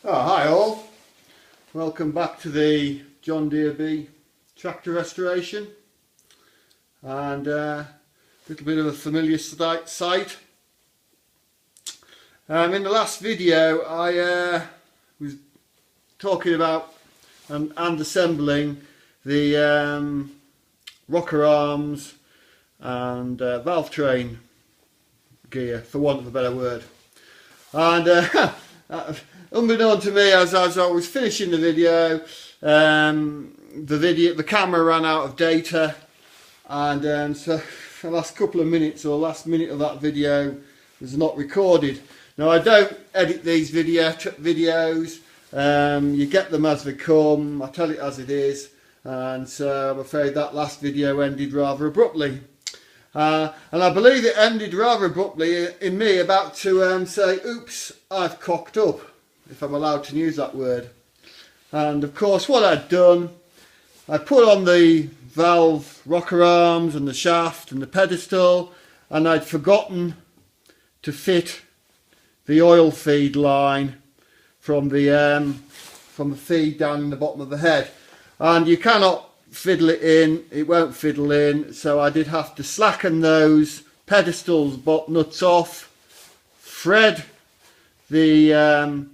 Oh, hi all, welcome back to the John Deere B tractor restoration, and a little bit of a familiar sight. In the last video I was talking about and assembling the rocker arms and valve train gear, for want of a better word, and unbeknown to me, as I was finishing the video, the camera ran out of data, and so the last couple of minutes or last minute of that video was not recorded. Now, I don't edit these videos. You get them as they come. I tell it as it is, and so I'm afraid that last video ended rather abruptly. And I believe it ended rather abruptly in me about to say, oops, I've cocked up, if I'm allowed to use that word. And of course what I'd done, I put on the valve rocker arms and the shaft and the pedestal, and I'd forgotten to fit the oil feed line from the feed down in the bottom of the head. And you cannot fiddle it in, it won't fiddle in, so I did have to slacken those pedestals nuts off, thread the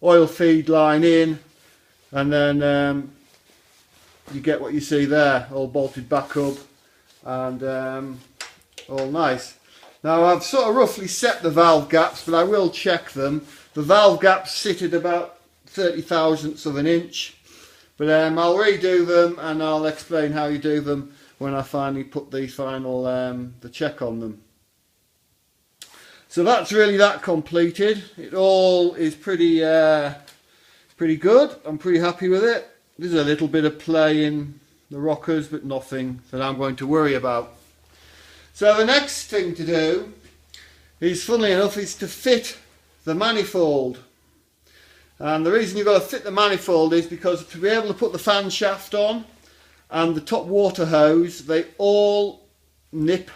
oil feed line in, and then you get what you see there, all bolted back up and all nice. Now, I've sort of roughly set the valve gaps, but I will check them. The valve gaps sit at about 30 thousandths of an inch. But I'll redo them and I'll explain how you do them when I finally put the final the check on them. So that's really that completed. It all is pretty good. I'm pretty happy with it. There's a little bit of play in the rockers, but nothing that I'm going to worry about. So the next thing to do is, funnily enough, is to fit the manifold. And the reason you've got to fit the manifold is because to be able to put the fan shaft on and the top water hose, they all nip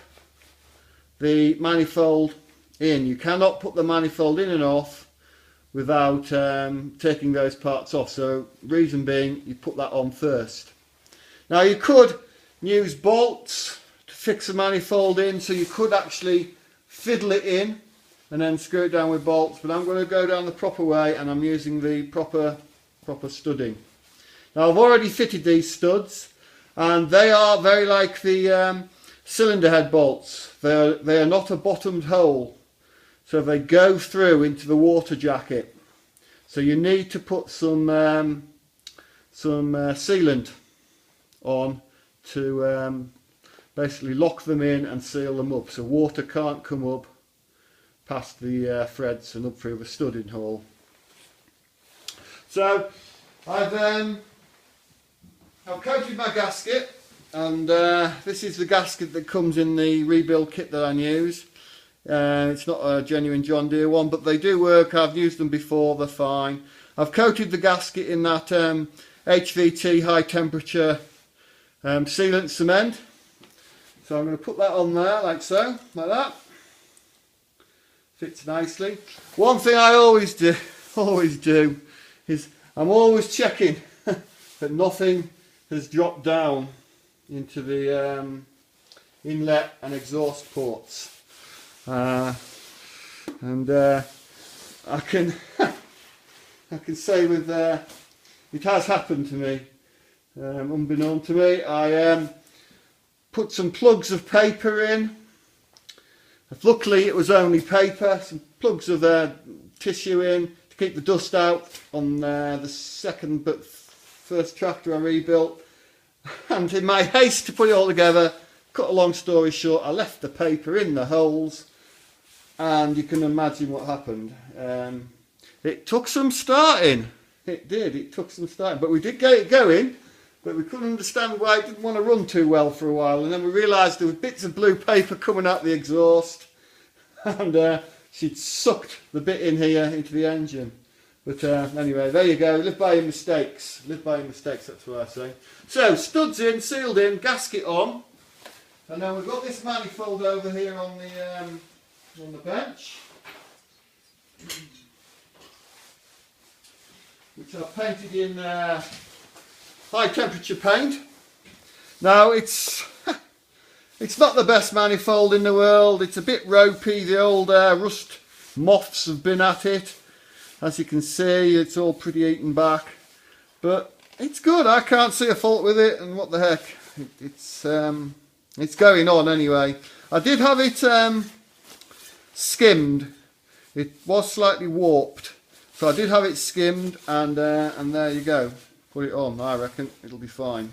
the manifold in. You cannot put the manifold in and off without taking those parts off. So reason being, you put that on first. Now, you could use bolts to fix the manifold in, so you could actually fiddle it in and then screw it down with bolts, but I'm going to go down the proper way, and I'm using the proper studding. Now, I've already fitted these studs, and they are very like the cylinder head bolts. They are not a bottomed hole, so they go through into the water jacket. So you need to put some sealant on to basically lock them in and seal them up, so water can't come up past the threads and up through the studding hole. So I've coated my gasket, and this is the gasket that comes in the rebuild kit that I use. It's not a genuine John Deere one, but they do work. I've used them before, they're fine. I've coated the gasket in that HVT high temperature sealant cement. So I'm going to put that on there like so, like that. Fits nicely. One thing I always do is I'm always checking that nothing has dropped down into the inlet and exhaust ports, and I can say with it has happened to me, unbeknown to me. I put some plugs of paper in. Luckily it was only paper, some plugs of tissue in to keep the dust out on the first tractor I rebuilt, and in my haste to put it all together, cut a long story short, I left the paper in the holes, and you can imagine what happened. It took some starting, it took some starting, but we did get it going. But we couldn't understand why it didn't want to run too well for a while, and then we realised there were bits of blue paper coming out the exhaust, and she'd sucked the bit in here into the engine. But anyway, there you go. Live by your mistakes. Live by your mistakes, that's what I say. So, studs in, sealed in, gasket on, and then we've got this manifold over here on the bench. which I've painted in high temperature paint. Now it's not the best manifold in the world. It's a bit ropey. The old rust moths have been at it. As you can see, it's all pretty eaten back, but it's good. I can't see a fault with it, and what the heck, it's going on anyway. I did have it skimmed. It was slightly warped, so I did have it skimmed, and there you go. Put it on. I reckon it'll be fine.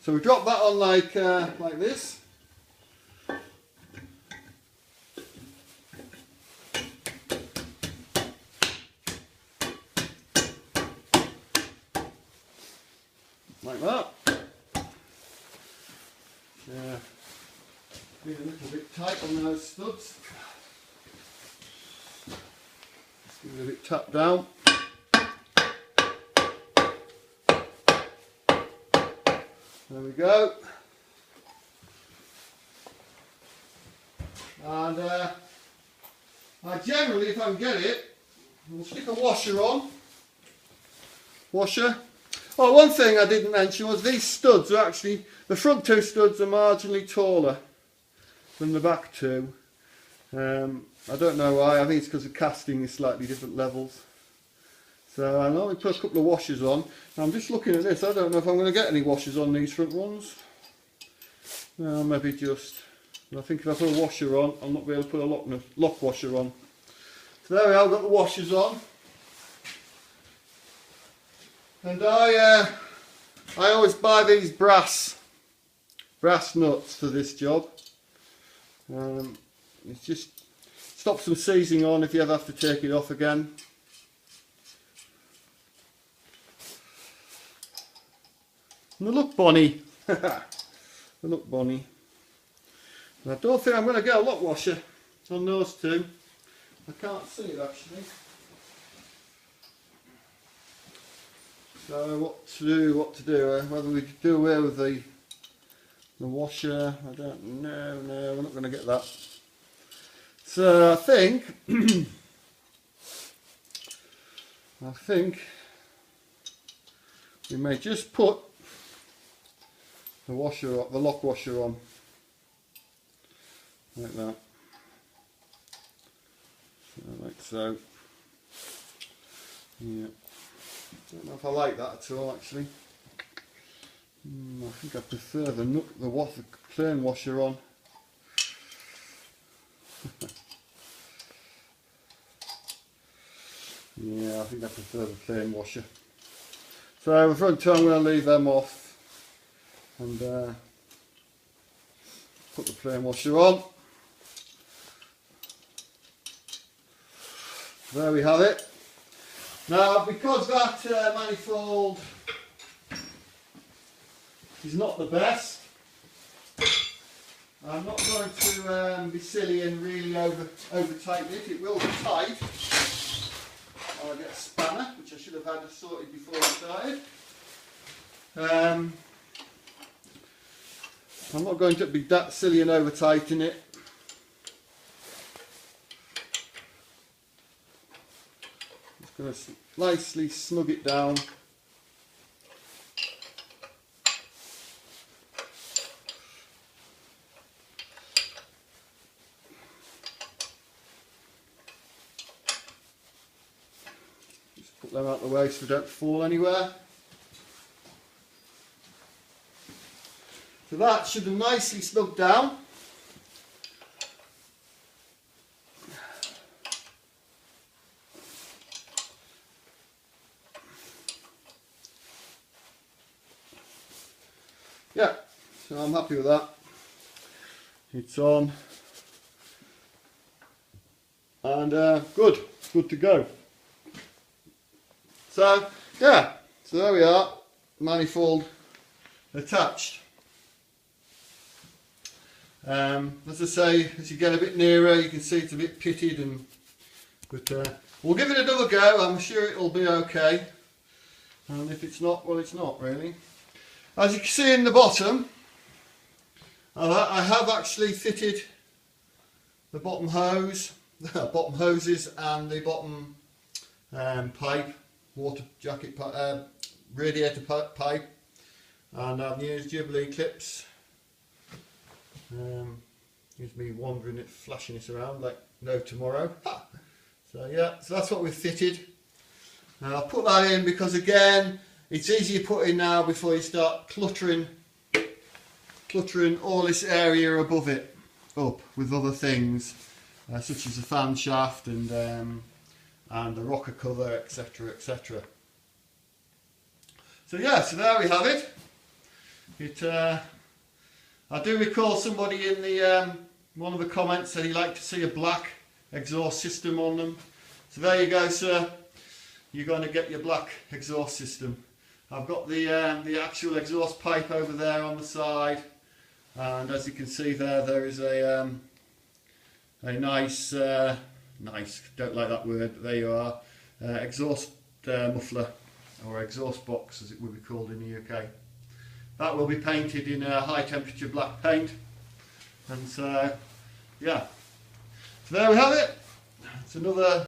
So we drop that on like this. Like that. Yeah. Been a little bit tight on those studs. Just give it a bit tap down. There we go. And I generally, if I can get it, we'll stick a washer on. Washer. Oh, one thing I didn't mention was these studs are actually, the front two studs are marginally taller than the back two. I don't know why. I think it's because the casting is slightly different levels. So I normally put a couple of washers on. Now I'm just looking at this. I don't know if I'm going to get any washers on these front ones. No, maybe just. I think if I put a washer on, I'll not be able to put a lock washer on. So there we are. I've got the washers on. And I always buy these brass nuts for this job. It just stops them seizing on if you ever have to take it off again. And they look bonny. They look bonny. And I don't think I'm going to get a lock washer on those two. I can't see it actually. So what to do? Whether we do away with the washer, I don't know. No, we're not going to get that. So I think we may just put the washer, the lock washer on like that. So, like so. Yeah. Don't know if I like that at all actually. I think I prefer the plain washer on. Yeah, I think I prefer the plain washer. So the front two I'm going to leave them off and put the plain washer on. There we have it. Now, because that manifold is not the best, I'm not going to be silly and really over tighten it. It will be tight. I'll get a spanner, which I should have had sorted before I started. I'm not going to be that silly and over tighten it. Going to nicely snug it down. Just put them out of the way so they don't fall anywhere. So that should have nicely snugged down. Yeah, so I'm happy with that. It's on. And good to go. So, yeah, so there we are, manifold attached. As I say, as you get a bit nearer, you can see it's a bit pitted, but we'll give it another go. I'm sure it'll be okay. And if it's not, well, it's not really. As you can see in the bottom, I have actually fitted the bottom hose, bottom hoses and the bottom pipe water jacket radiator pipe, and I've used Jubilee clips. Gives me wandering it, flashing it around like no tomorrow. Ha! So yeah, so that's what we've fitted. Now I'll put that in because again, it's easy to put in now before you start cluttering all this area above it up with other things, such as the fan shaft and the rocker cover, etc., etc. So yeah, so there we have it. I do recall somebody in the one of the comments said he'd like to see a black exhaust system on them. So there you go, sir. You're going to get your black exhaust system. I've got the actual exhaust pipe over there on the side, and as you can see there is a nice, don't like that word, but there you are, exhaust muffler, or exhaust box as it would be called in the UK. That will be painted in a high temperature black paint, and so yeah, so there we have it. It's another